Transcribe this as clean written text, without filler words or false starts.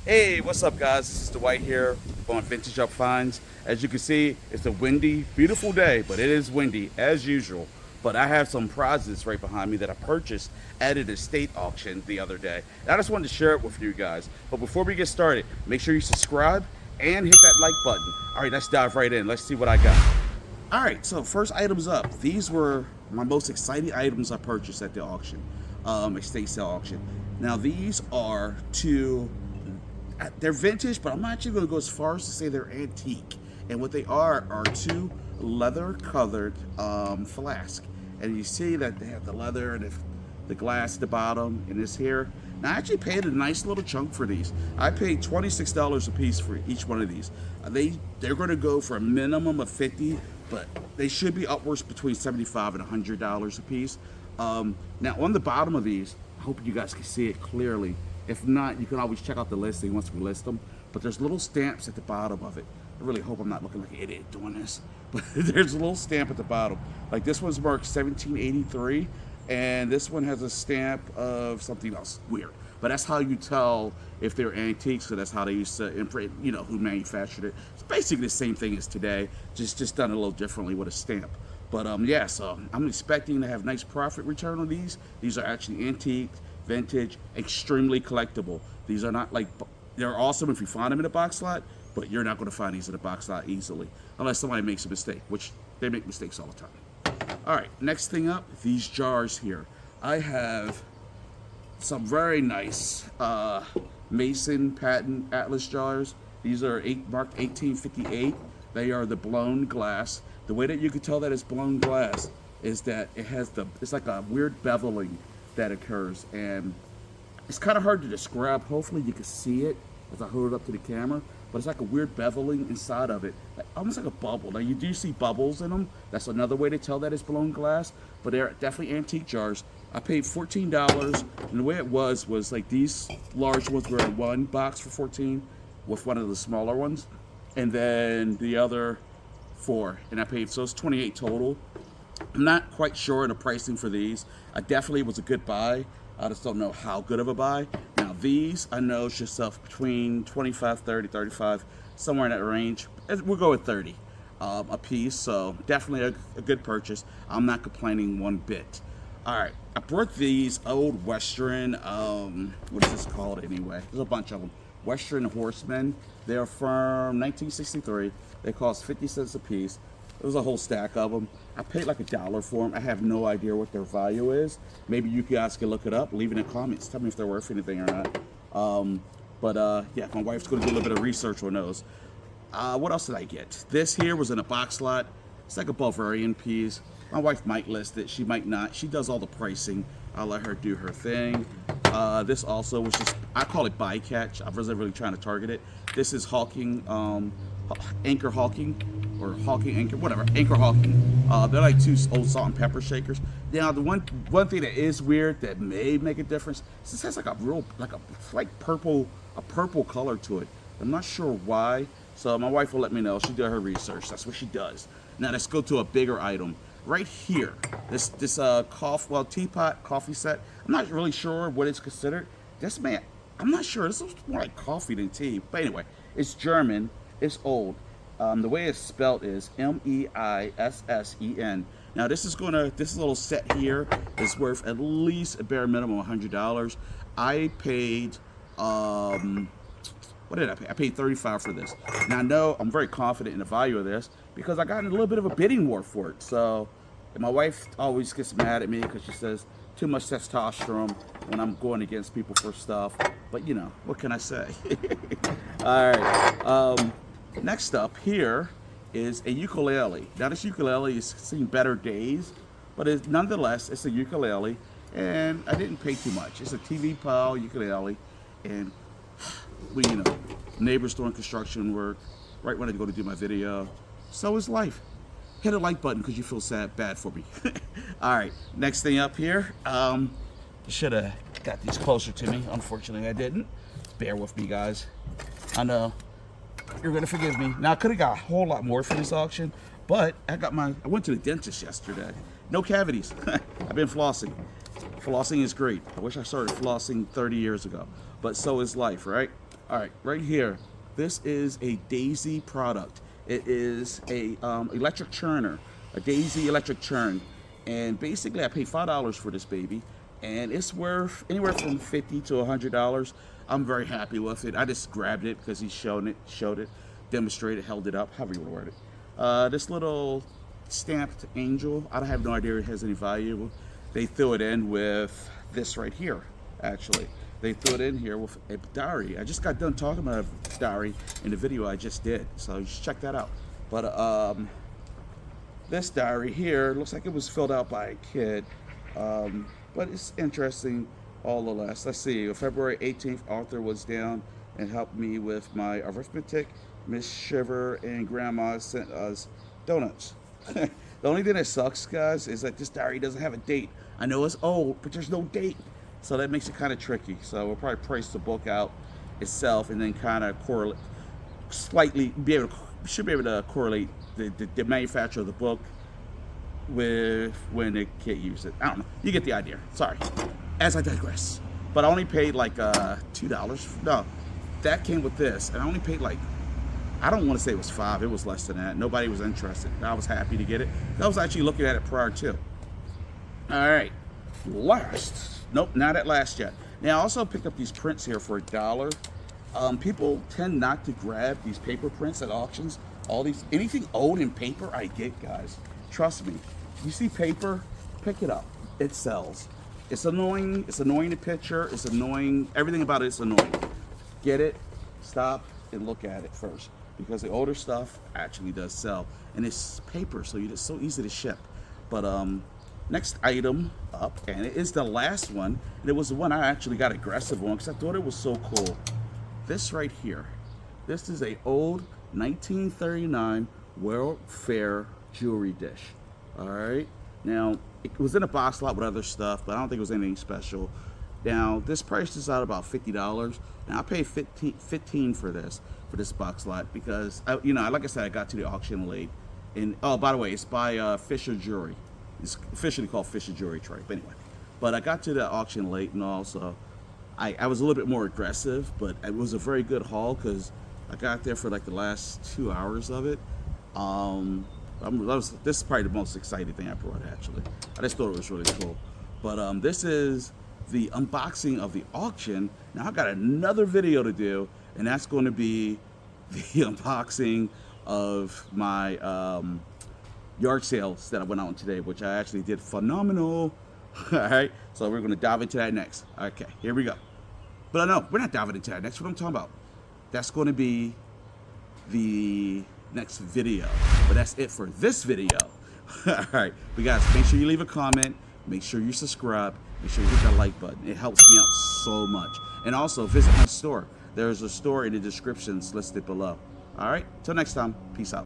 Hey, what's up, guys? This is Dwight here on Vintage Up Finds. As you can see, it's a windy, beautiful day, but it is windy as usual. But I have some prizes right behind me that I purchased at an estate auction the other day. And I just wanted to share it with you guys. But before we get started, make sure you subscribe and hit that like button. All right, let's dive right in. Let's see what I got. All right, so first items up. These were my most exciting items I purchased at the auction, estate sale auction. Now these are two. They're vintage, but I'm not actually going to go as far as to say they're antique. And what they are two leather-colored flask. And you see that they have the leather and the glass at the bottom and this here. Now I actually paid a nice little chunk for these. I paid $26 a piece for each one of these. They're going to go for a minimum of 50, but they should be upwards between $75 and $100 a piece. Now on the bottom of these, I hope you guys can see it clearly. If not, you can always check out the listing once we list them. But there's little stamps at the bottom of it. I really hope I'm not looking like an idiot doing this. But there's a little stamp at the bottom. Like this one's marked 1783, and this one has a stamp of something else weird. But that's how you tell if they're antiques. So that's how they used to imprint, who manufactured it. It's basically the same thing as today, just done a little differently with a stamp. But yeah, so I'm expecting to have nice profit return on these. These are actually antique, vintage, extremely collectible. These are not like, they're awesome if you find them in a box lot, but you're not going to find these in a box lot easily unless somebody makes a mistake, which they make mistakes all the time. All right, next thing up, these jars here. I have some very nice Mason patent Atlas jars. These are marked 1858. They are the blown glass. The way that you can tell that it's blown glass is that it's like a weird beveling that occurs, and it's kind of hard to describe. Hopefully you can see it as I hold it up to the camera, but it's like a weird beveling inside of it, almost like a bubble. Now you do see bubbles in them. That's another way to tell that it's blown glass, but they're definitely antique jars. I paid $14, and the way it was like these large ones were in one box for 14 with one of the smaller ones, and then the other 4, and I paid, so it's 28 total. I'm not quite sure on the pricing for these. I definitely was a good buy. I just don't know how good of a buy. Now these, I know it's yourself between 25, 30, 35, somewhere in that range. We'll go with 30 a piece, so definitely a good purchase. I'm not complaining one bit. All right, I brought these old Western, what is this called anyway? There's a bunch of them. Western Horseman. They're from 1963. They cost 50 cents a piece. There's a whole stack of them. I paid like $1 for them. I have no idea what their value is. Maybe you guys can look it up. Leave it in the comments. Tell me if they're worth anything or not. Yeah, my wife's going to do a little bit of research on those. What else did I get? This here was in a box lot. It's like a Bavarian piece. My wife might list it. She might not. She does all the pricing. I'll let her do her thing. This also was just, I call it bycatch. I wasn't really trying to target it. This is Hawking, Anchor Hawking, or Hawking Anchor, whatever, Anchor Hawking. They're like 2 old salt and pepper shakers. Now, the one thing that is weird that may make a difference is this has like a purple color to it. I'm not sure why. So my wife will let me know. She did her research. That's what she does. Now let's go to a bigger item. Right here, this teapot coffee set. I'm not really sure what it's considered. I'm not sure. This looks more like coffee than tea. But anyway, it's German. It's old. The way it's spelled is Meisen. Now this little set here is worth at least a bare minimum $100. I paid what did I pay? I paid $35 for this. Now I know I'm very confident in the value of this because I got in a little bit of a bidding war for it. So, and my wife always gets mad at me because she says too much testosterone when I'm going against people for stuff. But what can I say? All right. Next up here is a ukulele. Now this ukulele has seen better days, but nonetheless it's a ukulele, and I didn't pay too much. It's a TV Pal ukulele, and neighbors doing construction work right when I go to do my video. So is life. Hit a like button because you feel bad for me. All right, next thing up here. Should have got these closer to me. Unfortunately, I didn't. Bear with me, guys. I know you're gonna forgive me. Now I could have got a whole lot more for this auction, but I went to the dentist yesterday. No cavities. I've been flossing. Flossing is great. I wish I started flossing 30 years ago, but so is life, right? All right, right here. This is a Daisy product. It is a electric churner, a Daisy electric churn, and basically I paid $5 for this baby, and it's worth anywhere from $50 to $100. I'm very happy with it. I just grabbed it because he showed it, demonstrated, held it up, however you want to word it. This little stamped angel, I have no idea it has any value. They threw it in with this right here, actually. They threw it in here with a diary. I just got done talking about a diary in the video I just did, so you should check that out. But this diary here looks like it was filled out by a kid, but it's interesting all the less. Let's see, on February 18th, Arthur was down and helped me with my arithmetic. Miss Shiver and Grandma sent us donuts. The only thing that sucks, guys, is that this diary doesn't have a date. I know it's old, but there's no date. So that makes it kind of tricky. So we'll probably price the book out itself and then kind of correlate, slightly should be able to correlate the manufacturer of the book with when the kid used it. I don't know. You get the idea. Sorry. As I digress. But I only paid like $2. No, that came with this, and I only paid like, I don't want to say it was $5. It was less than that. Nobody was interested. I was happy to get it. I was actually looking at it prior to. All right. Last. Nope, not at last yet. Now, I also picked up these prints here for $1. People tend not to grab these paper prints at auctions. Anything old in paper, I get, guys. Trust me. You see paper, pick it up. It sells. It's annoying. It's annoying to picture. It's annoying. Everything about it is annoying. Get it, stop, and look at it first. Because the older stuff actually does sell. And it's paper, so it's so easy to ship. But, next item up, and it is the last one, and it was the one I actually got aggressive on because I thought it was so cool. This right here. This is a old 1939 World Fair jewelry dish. All right. Now, it was in a box lot with other stuff, but I don't think it was anything special. Now, this price is out about $50. Now, I paid $15 for this box lot because, like I said, I got to the auction late. And, oh, by the way, it's by Fisher Jewelry. It's officially called Fisher Jewelry Trade, but anyway. But I got to the auction late and all, so I was a little bit more aggressive, but it was a very good haul because I got there for like the last 2 hours of it. This is probably the most exciting thing I brought, actually. I just thought it was really cool. But this is the unboxing of the auction. Now I got another video to do, and that's going to be the unboxing of my yard sales that I went on today, which I actually did phenomenal. All right, so we're going to dive into that next. Okay, here we go. But no, we're not diving into that next. What I'm talking about, that's going to be the next video. But that's it for this video. All right, but guys, make sure you leave a comment. Make sure you subscribe. Make sure you hit that like button. It helps me out so much. And also visit my store. There's a store in the descriptions listed below. All right, till next time. Peace out.